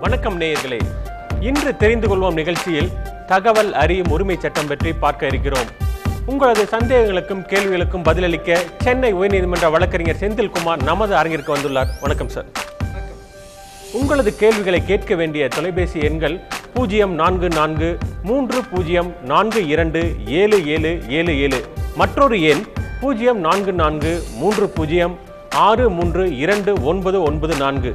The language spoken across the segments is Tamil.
வணக்கம் நேயர்களே, இன்று தெரிந்து கொள்வோம் நிகழ்ச்சியில் தகவல் அறியும் உரிமை சட்டம் பற்றி பார்க்க இருக்கிறோம். உங்களது சந்தேகங்களுக்கும் கேள்விகளுக்கும் பதிலளிக்க சென்னை உயர்நீதிமன்ற வழக்கறிஞர் செந்தில்குமார் நமது அரங்கிற்கு வந்துள்ளார். வணக்கம் சார். உங்களது கேள்விகளை கேட்க வேண்டிய தொலைபேசி எண்கள் 0443042777, மற்றொரு எண் 044306329994.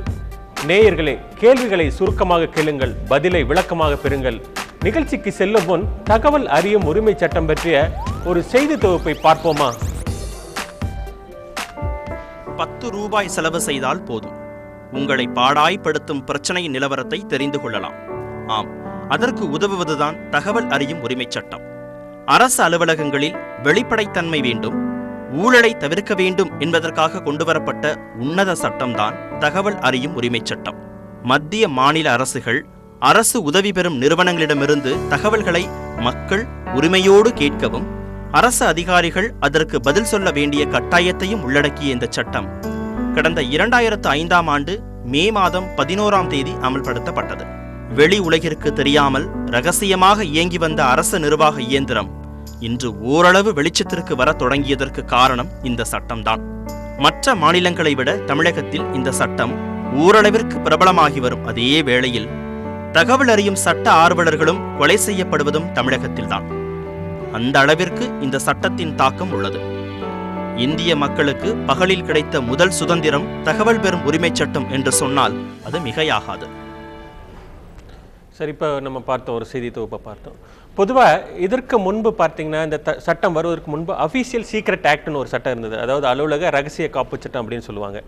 நேயர்களே, கேள்விகளை சுருக்கமாக கேளுங்கள், பதிலை விளக்கமாக பெறுங்கள். நிகழ்ச்சிக்கு செல்லும் முன் தகவல் அறியும் உரிமை சட்டம் பற்றிய ஒரு செய்தி தொகுப்பை பார்ப்போமா? 10 ரூபாய் செலவு செய்தால் போதும், உங்களை பாடாய்படுத்தும் பிரச்சனை நிலவரத்தை தெரிந்து கொள்ளலாம். ஆம், அதற்கு உதவுவதுதான் தகவல் அறியும் உரிமை சட்டம். அரசு அலுவலகங்களில் வெளிப்படைத்தன்மை வேண்டும், ஊழலை தவிர்க்க வேண்டும் என்பதற்காக கொண்டுவரப்பட்ட உன்னத சட்டம்தான் தகவல் அறியும் உரிமை சட்டம். மத்திய மாநில அரசுகள் அரசு உதவி பெறும் நிறுவனங்களிடமிருந்து தகவல்களை மக்கள் உரிமையோடு கேட்கவும், அரசு அதிகாரிகள் அதற்கு பதில் சொல்ல வேண்டிய கட்டாயத்தையும் உள்ளடக்கிய இந்த சட்டம் கடந்த 2005ஆம் ஆண்டு மே மாதம் 11ஆம் தேதி அமல்படுத்தப்பட்டது. வெளி உலகிற்கு தெரியாமல் இரகசியமாக இயங்கி வந்த அரசு நிர்வாக இயந்திரம் இன்று ஓரளவு வெளிச்சத்திற்கு வர தொடங்கியதற்கு காரணம் இந்த சட்டம்தான். மற்ற மாநிலங்களை விட தமிழகத்தில் இந்த சட்டம் ஓரளவிற்கு பிரபலமாகி வரும் அதே வேளையில் தகவல் அறியும் சட்ட ஆர்வலர்களும் கொலை செய்யப்படுவதும் தமிழகத்தில்தான். அந்த அளவிற்கு இந்த சட்டத்தின் தாக்கம் உள்ளது. இந்திய மக்களுக்கு பகலில் கிடைத்த முதல் சுதந்திரம் தகவல் பெறும் உரிமை சட்டம் என்று சொன்னால் அது மிகையாகாது. சரி, இப்போ நம்ம பார்த்த ஒரு செய்தி தொகுப்பை பார்த்தோம். பொதுவாக இதற்கு முன்பு பார்த்தீங்கன்னா, இந்த சட்டம் வருவதற்கு முன்பு அஃபீஷியல் சீக்ரெட் ஆக்ட்னு ஒரு சட்டம் இருந்தது. அதாவது அலுவலக ரகசிய காப்பு சட்டம் அப்படின்னு சொல்லுவாங்க.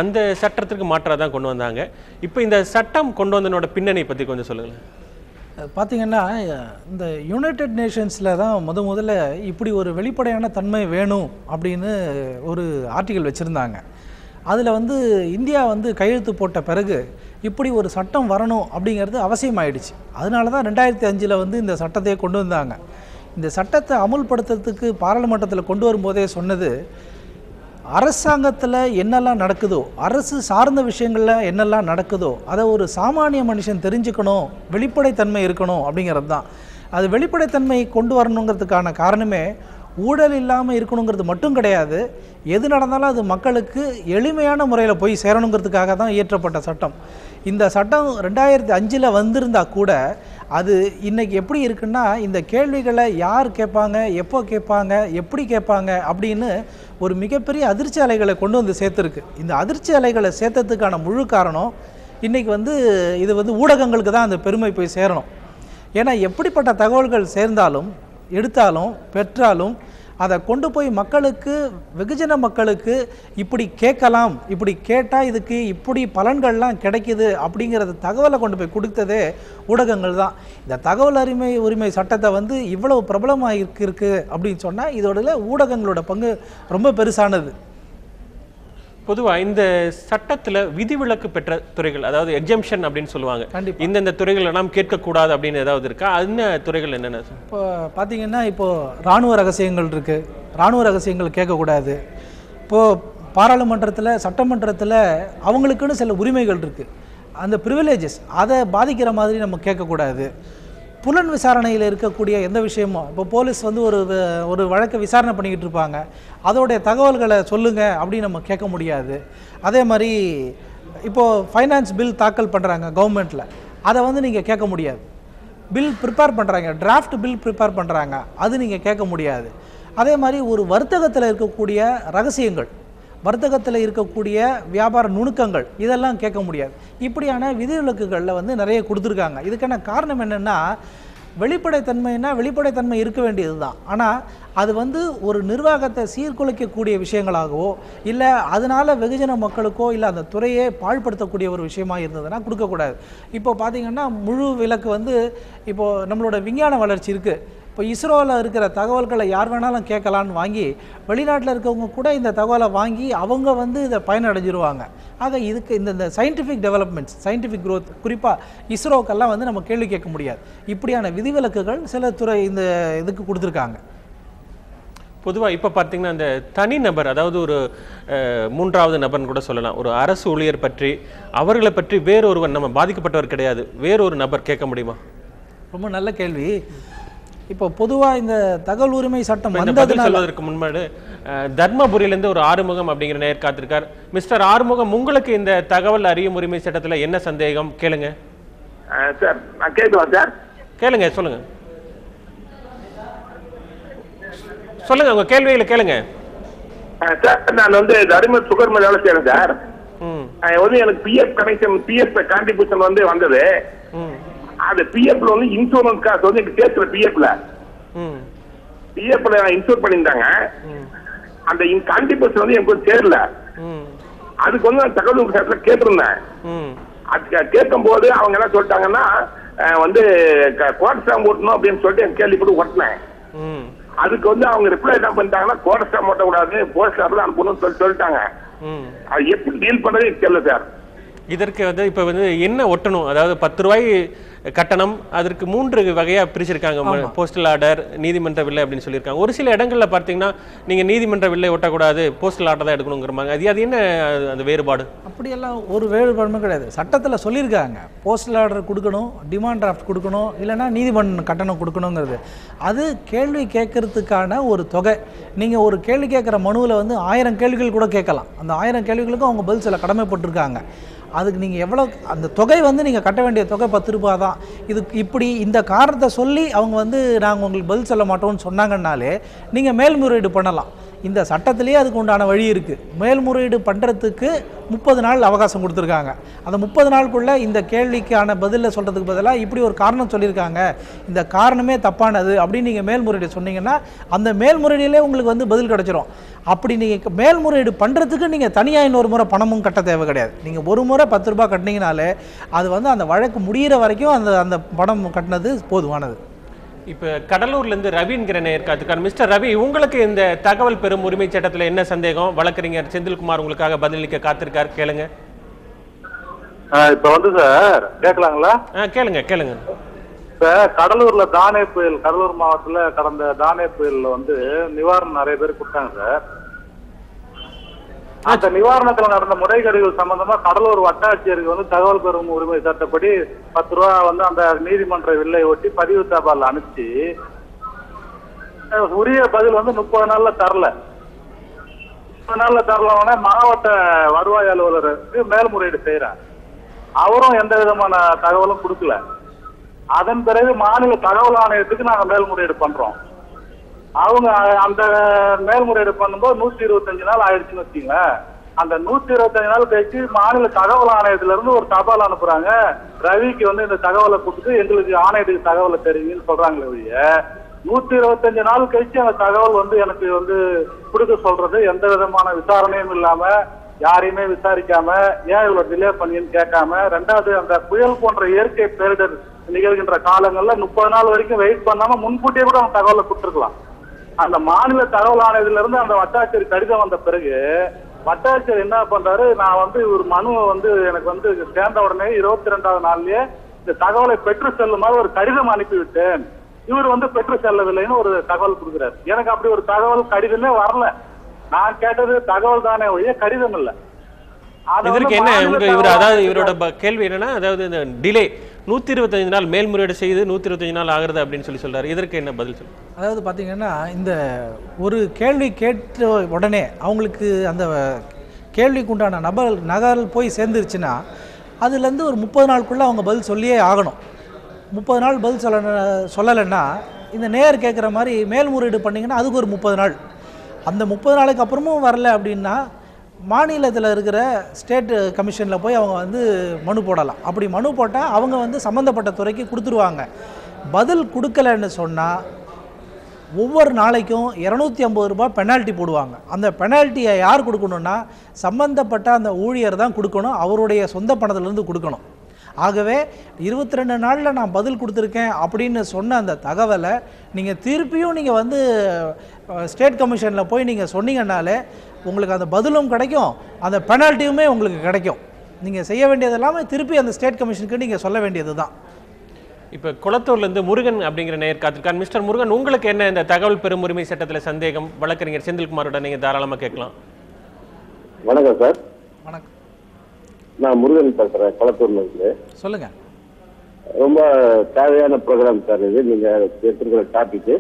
அந்த சட்டத்திற்கு மாற்றாக தான் கொண்டு வந்தாங்க. இப்போ இந்த சட்டம் கொண்டு வந்தனோட பின்னணி பற்றி கொஞ்சம் சொல்லுங்கள். பார்த்திங்கன்னா, இந்த யுனைடெட் நேஷன்ஸில் தான் முதல்ல இப்படி ஒரு வெளிப்படையான தன்மை வேணும் அப்படின்னு ஒரு ஆர்டிக்கல் வச்சுருந்தாங்க. அதில் இந்தியா கையெழுத்து போட்ட பிறகு இப்படி ஒரு சட்டம் வரணும் அப்படிங்கிறது அவசியமாயிடுச்சு. அதனால தான் 2005 இந்த சட்டத்தையே கொண்டு வந்தாங்க. இந்த சட்டத்தை அமுல்படுத்துறதுக்கு பாராளுமன்றத்தில் கொண்டு வரும்போதே சொன்னது, அரசாங்கத்தில் என்னெல்லாம் நடக்குதோ, அரசு சார்ந்த விஷயங்களில் என்னெல்லாம் நடக்குதோ அதை ஒரு சாமானிய மனுஷன் தெரிஞ்சுக்கணும், வெளிப்படைத்தன்மை இருக்கணும் அப்படிங்கிறது தான். அது வெளிப்படைத்தன்மை கொண்டு வரணுங்கிறதுக்கான காரணமே ஊழல் இல்லாமல் இருக்கணுங்கிறது மட்டும் கிடையாது, எது நடந்தாலும் அது மக்களுக்கு எளிமையான முறையில் போய் சேரணுங்கிறதுக்காக தான் இயற்றப்பட்ட சட்டம். இந்த சட்டம் 2005 வந்திருந்தால் கூட அது இன்றைக்கி எப்படி இருக்குன்னா, இந்த கேள்விகளை யார் கேட்பாங்க, எப்போ கேட்பாங்க, எப்படி கேட்பாங்க அப்படின்னு ஒரு மிகப்பெரிய அதிர்ச்சி அலைகளை கொண்டு வந்து சேர்த்துருக்கு. இந்த அதிர்ச்சி அலைகளை சேர்த்ததுக்கான முழு காரணம் இன்றைக்கி இது ஊடகங்களுக்கு தான் அந்த பெருமை போய் சேரணும். ஏன்னா எப்படிப்பட்ட தகவல்கள் சேர்ந்தாலும் எடுத்தாலும் பெற்றாலும் அதை கொண்டு போய் மக்களுக்கு, வெகுஜன மக்களுக்கு இப்படி கேட்கலாம், இப்படி கேட்டால் இதுக்கு இப்படி பலன்கள்லாம் கிடைக்குது அப்படிங்கிறது தகவலை கொண்டு போய் கொடுத்ததே ஊடகங்கள் தான். இந்த தகவல் உரிமை சட்டத்தை இவ்வளவு பிரபலமாக இருக்கு அப்படின்னு சொன்னால் இதோட ஊடகங்களோட பங்கு ரொம்ப பெருசானது. பொதுவாக இந்த சட்டத்தில் விதிவிலக்கு பெற்ற துறைகள், அதாவது எக்ஸம்ஷன் அப்படின்னு சொல்லுவாங்க, இந்தந்த துறைகள் நாம் கேட்கக்கூடாது அப்படின்னு ஏதாவது இருக்கா? என்ன துறைகள் என்னென்ன? இப்போ பார்த்தீங்கன்னா, இப்போது இராணுவ ரகசியங்கள் இருக்குது, இராணுவ ரகசியங்கள் கேட்கக்கூடாது. இப்போது பாராளுமன்றத்தில், சட்டமன்றத்தில் அவங்களுக்குன்னு சில உரிமைகள் இருக்குது, அந்த ப்ரிவிலேஜஸ் அதை பாதிக்கிற மாதிரி நம்ம கேட்கக்கூடாது. புலன் விசாரணையில் இருக்கக்கூடிய எந்த விஷயமும், இப்போ போலீஸ் ஒரு வழக்கை விசாரணை பண்ணிக்கிட்டு இருப்பாங்க, அதோடைய தகவல்களை சொல்லுங்கள் அப்படின்னு நம்ம கேட்க முடியாது. அதே மாதிரி இப்போது ஃபைனான்ஸ் பில் தாக்கல் பண்ணுறாங்க கவர்மெண்ட்டில், அதை நீங்கள் கேட்க முடியாது. பில் ப்ரிப்பேர் பண்ணுறாங்க, டிராஃப்ட் பில் ப்ரிப்பேர் பண்ணுறாங்க, அது நீங்கள் கேட்க முடியாது. அதே மாதிரி ஒரு வர்த்தகத்தில் இருக்கக்கூடிய ரகசியங்கள், வர்த்தகத்தில் இருக்கக்கூடிய வியாபார நுணுக்கங்கள், இதெல்லாம் கேட்க முடியாது. இப்படியான விதிவிலக்குகளில் நிறைய கொடுத்துருக்காங்க. இதுக்கான காரணம் என்னென்னா, வெளிப்படைத்தன்மை இருக்க வேண்டியது தான். ஆனால் அது ஒரு நிர்வாகத்தை சீர்குலைக்கக்கூடிய விஷயங்களாகவோ, இல்லை அதனால் வெகுஜன மக்களுக்கோ, இல்லை அந்த துறையே பாழ்படுத்தக்கூடிய ஒரு விஷயமாக இருந்ததுன்னா கொடுக்கக்கூடாது. இப்போ பார்த்திங்கன்னா, முழு விலக்கு இப்போது நம்மளோட விஞ்ஞான வளர்ச்சி இருக்குது. இப்போ இஸ்ரோவில் இருக்கிற தகவல்களை யார் வேணாலும் கேட்கலான்னு வாங்கி, வெளிநாட்டில் இருக்கவங்க கூட இந்த தகவலை வாங்கி அவங்க இதை பயனடைஞ்சிருவாங்க. ஆக இதுக்கு இந்த சயின்டிஃபிக் டெவலப்மெண்ட்ஸ், சயின்டிஃபிக் க்ரோத், குறிப்பாக இஸ்ரோக்கெல்லாம் நம்ம கேள்வி கேட்க முடியாது. இப்படியான விதிவிலக்குகள் சில துறை இந்த இதுக்கு கொடுத்துருக்காங்க. பொதுவாக இப்போ பார்த்தீங்கன்னா அந்த தனிநபர், அதாவது ஒரு மூன்றாவது நபர்னு கூட சொல்லலாம், ஒரு அரசு ஊழியர் பற்றி, அவர்களை பற்றி வேறொருவர், நம்ம பாதிக்கப்பட்டவர் கிடையாது, வேறொரு நபர் கேட்க முடியுமா? ரொம்ப நல்ல கேள்வி. இப்போ பொதுவாக இந்த தகவல் உரிமை சட்டம் சொல்வதற்கு முன்னாடி தர்மபுரியிலேருந்து ஒரு ஆறுமுகம் அப்படிங்கிற நேர் காத்திருக்கார். மிஸ்டர் ஆறுமுகம், உங்களுக்கு இந்த தகவல் அறியும் உரிமை சட்டத்தில் என்ன சந்தேகம்? கேளுங்க சார். நான் கேட்கலாம் சார். கேளுங்க, சொல்லுங்க சொல்லுங்க, உங்க கேள்விகளை கேளுங்க. சார், நான் வந்து தருமபுரி சுகர் மில் வேலை செய்யறேன் சார். வந்து எனக்கு பிஎஃப் கனெக்ஷன், பிஎஃப் கான்ட்ரிபியூஷன் வந்து வந்தது. அது பிஎஃப்ல வந்து இன்சூரன்ஸ் காசு வந்து எனக்கு சேர்த்துல பிஎஃப்ல இன்சூர் பண்ணியிருந்தாங்க. அந்த கான்ட்ரிபியூஷன் வந்து எனக்கு சேரல. அதுக்கு வந்து நான் தகவல் சட்டத்தில் கேட்டிருந்தேன். அது கேட்கும் போது அவங்க என்ன சொல்லிட்டாங்கன்னா வந்து கோட் ஸ்டாம்ப் ஓட்டணும் அப்படின்னு சொல்லிட்டு எனக்கு கேள்விப்பட்டு ஓட்டினேன். அதுக்கு வந்து அவங்க ரிப்ளை என்ன பண்ணிட்டாங்கன்னா கோட் ஸ்டாம்ப் ஓட்டக்கூடாது, போஸ்ட் ஆஃபீஸ் அனுப்பணும்னு சொல்லிட்டாங்க. அது எப்படி டீல் பண்றது தெரியல சார். இதற்கு வந்து இப்போ வந்து என்ன ஒட்டணும், அதாவது 10 ரூபாய் கட்டணம், அதற்கு 3 வகையாக பிரிச்சிருக்காங்க. போஸ்டல் ஆர்டர், நீதிமன்ற வில்லை அப்படின்னு சொல்லியிருக்காங்க. ஒரு சில இடங்களில் பார்த்தீங்கன்னா நீங்கள் நீதிமன்ற வில்லை ஒட்டக்கூடாது, போஸ்டல் ஆர்டர் தான் எடுக்கணுங்கிறமாங்க. அது என்ன அந்த வேறுபாடு? அப்படியெல்லாம் ஒரு வேறுபாடுமே கிடையாது. சட்டத்தில் சொல்லியிருக்காங்க போஸ்டல் ஆர்டர் கொடுக்கணும், டிமாண்ட் டிராஃப்ட் கொடுக்கணும், இல்லைனா நீதிமன்ற கட்டணம் கொடுக்கணுங்கிறது. அது கேள்வி கேட்கறதுக்கான ஒரு தொகை. நீங்கள் ஒரு கேள்வி கேட்குற மனுவில் வந்து 1000 கேள்விகள் கூட கேட்கலாம். அந்த 1000 கேள்விகளுக்கும் அவங்க பதில் சொல்ல கடமைப்பட்டிருக்காங்க. அதுக்கு நீங்கள் எவ்வளோ, அந்த தொகை வந்து நீங்கள் கட்ட வேண்டிய தொகை 10 ரூபா தான். இதுக்கு இப்படி இந்த காரணத்தை சொல்லி அவங்க வந்து நாங்கள் உங்களுக்கு பதில் சொல்ல மாட்டோம்னு சொன்னாங்கன்னாலே நீங்கள் மேல்முறையீடு பண்ணலாம். இந்த சட்டத்திலேயே அதுக்கு உண்டான வழி இருக்குது. மேல்முறையீடு பண்ணுறதுக்கு 30 நாள் அவகாசம் கொடுத்துருக்காங்க. அந்த 30 நாளுக்குள்ளே இந்த கேள்விக்கான பதிலை சொல்கிறதுக்கு பதிலாக இப்படி ஒரு காரணம் சொல்லியிருக்காங்க, இந்த காரணமே தப்பானது அப்படின்னு நீங்கள் மேல்முறையீடு சொன்னீங்கன்னா அந்த மேல்முறையீடிலே உங்களுக்கு வந்து பதில் கிடச்சிரும். அப்படி நீங்கள் மேல்முறையீடு பண்ணுறதுக்கு நீங்கள் தனியாக இன்னொரு முறை பணமும் கட்ட தேவை கிடையாது. நீங்கள் ஒரு முறை 10 ரூபா கட்டினீங்கனாலே அது வந்து அந்த வழக்கு முடிகிற வரைக்கும் அந்த பணம் கட்டினது போதுமானது. இப்போ கடலூர்லேருந்து ரவிங்கிற நேர்காத்துக்கார். மிஸ்டர் ரவி, உங்களுக்கு இந்த தகவல் பெறும் உரிமை சட்டத்தில் என்ன சந்தேகம்? வழக்கறிஞர் செந்தில்குமார் உங்களுக்காக பதிலளிக்க காத்திருக்கார், கேளுங்க. இப்போ வந்து சார் கேட்கலாங்களா? கேளுங்க கேளுங்க. இப்போ கடலூர்ல தானே புயல், கடலூர் மாவட்டத்தில் கடந்த தானே புயலில் வந்து நிவாரணம் நிறைய பேர் கொடுத்தாங்க சார். அந்த நிவாரணத்துல நடந்த முறைகேடுகள் சம்பந்தமா கடலூர் வட்டாட்சியருக்கு வந்து தகவல் பெறும் உரிமை சட்டப்படி 10 ரூபா வந்து அந்த நீதிமன்ற வில்லை ஒட்டி பதிவு தபால் அனுப்பிச்சு உரிய பதில் வந்து 30 நாள்ல தரல. 30 நாள்ல தரலவன மாவட்ட வருவாய் அலுவலருக்கு மேல்முறையீடு செய்யறாங்க. அவரும் எந்த விதமான தகவலும் கொடுக்கல. அதன் பிறகு மாநில தகவல் ஆணையத்துக்கு நாங்க மேல்முறையீடு பண்றோம். அவங்க அந்த மேல்முறையீடு பண்ணும்போது 125 நாள் ஆயிடுச்சுன்னு வச்சுங்களேன். அந்த 125 நாள் கழிச்சு மாநில தகவல் ஆணையத்துல இருந்து ஒரு தபால் அனுப்புறாங்க. ரவிக்கு வந்து இந்த தகவலை கொடுத்து எங்களுக்கு ஆணையத்துக்கு தகவலை தெரியுங்கன்னு சொல்றாங்களே ஒழிய 125 நாள் கழிச்சு அந்த தகவல் வந்து எனக்கு வந்து கொடுக்க சொல்றது எந்த விதமான விசாரணையும் இல்லாம, யாரையுமே விசாரிக்காம, ஏன் இவ்வளவு டிலே பண்ணின்னு கேட்காம, ரெண்டாவது அந்த புயல் போன்ற இயற்கை பேரிடர் நிகழ்கின்ற காலங்கள்ல 30 நாள் வரைக்கும் வெயிட் பண்ணாம முன்கூட்டியே கூட அவங்க தகவலை கொடுத்துருக்கலாம். அந்த மாநில தகவல் ஆணையத்துல இருந்து அந்த வட்டாட்சியர் கடிதம் வந்த பிறகு வட்டாட்சியர் என்ன பண்றாரு, நான் வந்து ஒரு மனுவை வந்து எனக்கு வந்து சேர்ந்த உடனே 22வது நாள்லயே இந்த தகவலை பெற்று செல்லுமாறு ஒரு கடிதம் அனுப்பிவிட்டேன், இவர் வந்து பெற்று செல்லவில்லைன்னு ஒரு தகவல் கொடுக்குறாரு. எனக்கு அப்படி ஒரு தகவல் கடிதமே வரல. நான் கேட்டது தகவல் தானே ஒழிய கடிதம் இல்லை. இதற்கு என்ன இவர், அதாவது இவரோட கேள்வி என்னன்னா, அதாவது இந்த டிலே 125 நாள் மேல்முறையீடு செய்து 125 நாள் ஆகிறது அப்படின்னு சொல்றாரு. இதற்கு என்ன பதில் சொல்லுங்க? அதாவது பார்த்தீங்கன்னா இந்த ஒரு கேள்வி கேட்ட உடனே அவங்களுக்கு அந்த கேள்விக்கு உண்டான நகல் போய் சேர்ந்துருச்சுன்னா அதுலேருந்து ஒரு 30 நாளுக்குள்ளே அவங்க பதில் சொல்லியே ஆகணும். 30 நாள் பதில் சொல்லலைன்னா இந்த நேர் கேட்குற மாதிரி மேல்முறையீடு பண்ணிங்கன்னா அதுக்கு ஒரு 30 நாள். அந்த 30 நாளுக்கு அப்புறமும் வரல அப்படின்னா மாநிலத்தில் இருக்கிற ஸ்டேட் கமிஷனில் போய் அவங்க வந்து மனு போடலாம். அப்படி மனு போட்டால் அவங்க வந்து சம்மந்தப்பட்ட துறைக்கு கொடுத்துருவாங்க. பதில் கொடுக்கலன்னு சொன்னால் ஒவ்வொரு நாளைக்கும் 250 ரூபாய் பெனால்ட்டி போடுவாங்க. அந்த பெனால்ட்டியை யார் கொடுக்கணுன்னா சம்மந்தப்பட்ட அந்த ஊழியர் தான் கொடுக்கணும், அவருடைய சொந்த பணத்திலேருந்து கொடுக்கணும். ஆகவே 22 நாளில் நான் பதில் கொடுத்துருக்கேன் அப்படின்னு சொன்ன அந்த தகவலை நீங்கள் திருப்பியும் நீங்கள் வந்து ஸ்டேட் கமிஷனில் போய் நீங்கள் சொன்னீங்கன்னாலே உங்களுக்கு அந்த பதிலும் கிடைக்கும், அந்த பெனால்ட்டியுமே உங்களுக்கு கிடைக்கும். நீங்கள் செய்ய வேண்டியது எல்லாமே திருப்பி அந்த ஸ்டேட் கமிஷனுக்கு நீங்கள் சொல்ல வேண்டியது தான். இப்போ குளத்தூர்லேருந்து முருகன் அப்படிங்கிற நேயர் காத்திருக்கார். மிஸ்டர் முருகன், உங்களுக்கு என்ன இந்த தகவல் பெறும் உரிமை சட்டத்தில் சந்தேகம்? வழக்கறிஞர் செந்தில்குமாரோட நீங்கள் தாராளமாக கேட்கலாம். வணக்கம் சார். வணக்கம். நான் முருகன் பேசுறேன், குளத்தூர்ல இருந்து. சொல்லுங்க. ரொம்ப தேவையான ப்ரோக்ராம் சார் இது. நீங்க எடுத்துக்கிற டாபிக்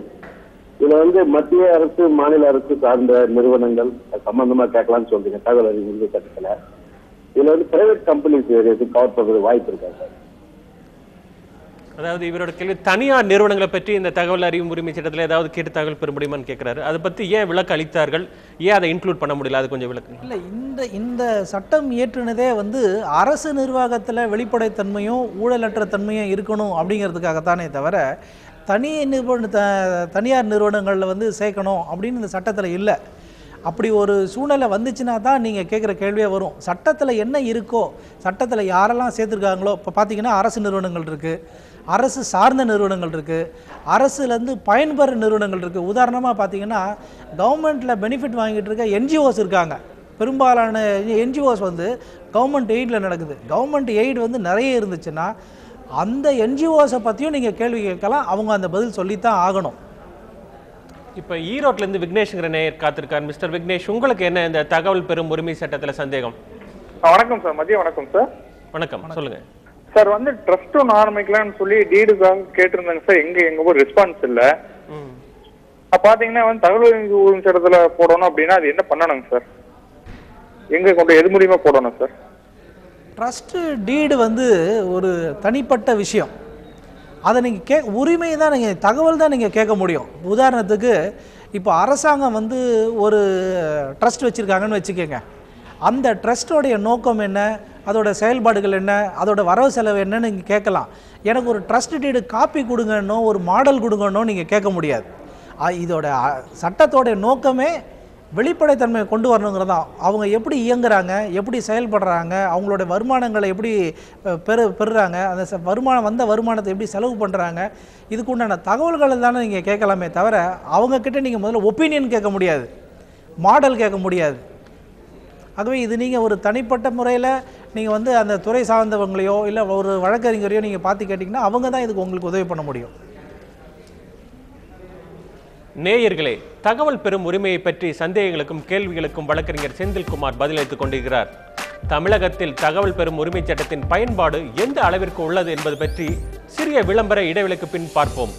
இதுல வந்து மத்திய அரசு மாநில அரசு சார்ந்த நிறுவனங்கள் சம்பந்தமா கேட்கலாம்னு சொல்றீங்க தகவல் அறிவு உரிமை சட்டத்துல. இதுல வந்து பிரைவேட் கம்பெனிஸ் கவர் பண்றது வாய்ப்பு இருக்கா சார்? அதாவது இவரோட கேள்வி தனியார் நிறுவனங்களை பற்றி இந்த தகவல் அறியும் உரிமை சட்டத்தில் ஏதாவது கேட்டு தகவல் பெற முடியுமான்னு கேட்குறாரு. அதை பற்றி ஏன் விளக்கு அளித்தார்கள், ஏன் அதை இன்க்ளூட் பண்ண முடியல, அது கொஞ்சம் விளக்கு. இல்லை, இந்த சட்டம் இயற்றினதே வந்து அரசு நிர்வாகத்தில் வெளிப்படைத்தன்மையும் ஊழலற்ற தன்மையும் இருக்கணும் அப்படிங்கிறதுக்காகத்தானே தவிர தனியார் நிறுவனங்களில் வந்து சேர்க்கணும் அப்படின்னு இந்த சட்டத்தில் இல்லை. அப்படி ஒரு சூழ்நிலை வந்துச்சுன்னா தான் நீங்கள் கேட்குற கேள்வியே வரும். சட்டத்தில் என்ன இருக்கோ, சட்டத்தில் யாரெல்லாம் சேர்த்துருக்காங்களோ, இப்போ பார்த்தீங்கன்னா அரசு நிறுவனங்கள் இருக்குது, அரசு சார்ந்த நிறுவனங்கள் இருக்குது, அரசுலேருந்து பயன்பெற நிறுவனங்கள் இருக்குது. உதாரணமாக பார்த்தீங்கன்னா கவர்மெண்ட்டில் பெனிஃபிட் வாங்கிட்டு இருக்க என்ஜிஓஸ் இருக்காங்க. பெரும்பாலான என்ஜிஓஸ் வந்து கவர்மெண்ட் எய்டில் நடக்குது. கவர்மெண்ட் எய்டு வந்து நிறைய இருந்துச்சுன்னா அந்த என்ஜிஓஸை பற்றியும் நீங்கள் கேள்வி கேட்கலாம். அவங்க அந்த பதில் சொல்லித்தான் ஆகணும். இப்போ ஈரோட்லேருந்து விக்னேஷ்ங்கிற நேயர் காத்திருக்கார். மிஸ்டர் விக்னேஷ், உங்களுக்கு என்ன இந்த தகவல் பெறும் உரிமை சட்டத்தில் சந்தேகம்? வணக்கம் சார். மதியம் வணக்கம் சார். வணக்கம், சொல்லுங்க சார். வந்து ட்ரஸ்ட் ஒன்று ஆரம்பிக்கலாம்னு சொல்லி டீடுக்காக கேட்டிருந்தாங்க சார். எங்க போய் ரெஸ்பான்ஸ் இல்லை. பாத்தீங்கன்னா வந்து தகவல் உரிமை சட்டத்துல போடணும் அப்படின்னா அது என்ன பண்ணணுங்க சார்? எங்க கொண்டு எது மூலியமா போடணும் சார்? ட்ரஸ்ட்டு டீடு வந்து ஒரு தனிப்பட்ட விஷயம். அதை நீங்கள் உரிமை தான், நீங்கள் தகவல் தான் நீங்கள் கேட்க முடியும். உதாரணத்துக்கு இப்போ அரசாங்கம் வந்து ஒரு ட்ரஸ்ட் வச்சுருக்காங்கன்னு வச்சுக்கோங்க. அந்த ட்ரஸ்ட்டோடைய நோக்கம் என்ன, அதோட செயல்பாடுகள் என்ன, அதோட வரவு செலவு என்னன்னு நீங்கள் கேட்கலாம். எனக்கு ஒரு ட்ரஸ்ட் டீடு காப்பி கொடுங்கன்னோ ஒரு மாடல் கொடுங்கன்னோ நீங்கள் கேட்க முடியாது. இதோட சட்டத்தோடைய நோக்கமே வெளிப்படைத்தன்மையை கொண்டு வரணுங்கிறதான். அவங்க எப்படி இயங்குறாங்க, எப்படி செயல்படுறாங்க, அவங்களோட வருமானங்களை எப்படி பெறுறாங்க, அந்த வந்த வருமானத்தை எப்படி செலவு பண்ணுறாங்க, இதுக்கு உண்டான தகவல்களை தானே நீங்கள் கேட்கலாமே தவிர அவங்கக்கிட்ட நீங்கள் முதல்ல ஒப்பீனியன் கேட்க முடியாது, மாடல் கேட்க முடியாது. ஆகவே இது நீங்கள் ஒரு தனிப்பட்ட முறையில் நீங்கள் வந்து அந்த துறை சார்ந்தவங்களையோ இல்லை ஒரு வழக்கறிஞரையோ நீங்கள் பார்த்து கேட்டிங்கன்னா அவங்க தான் இதுக்கு உங்களுக்கு உதவி பண்ண முடியும். நேயர்களே, தகவல் பெறும் உரிமையை பற்றி சந்தேகங்களுக்கும் கேள்விகளுக்கும் வழக்கறிஞர் செந்தில்குமார் பதிலளித்துக் கொண்டிருக்கிறார். தமிழகத்தில் தகவல் பெறும் உரிமை சட்டத்தின் பயன்பாடு எந்த அளவிற்கு உள்ளது என்பது பற்றி சிறிய விளம்பர இடைவெளிக்கு பின் பார்ப்போம்.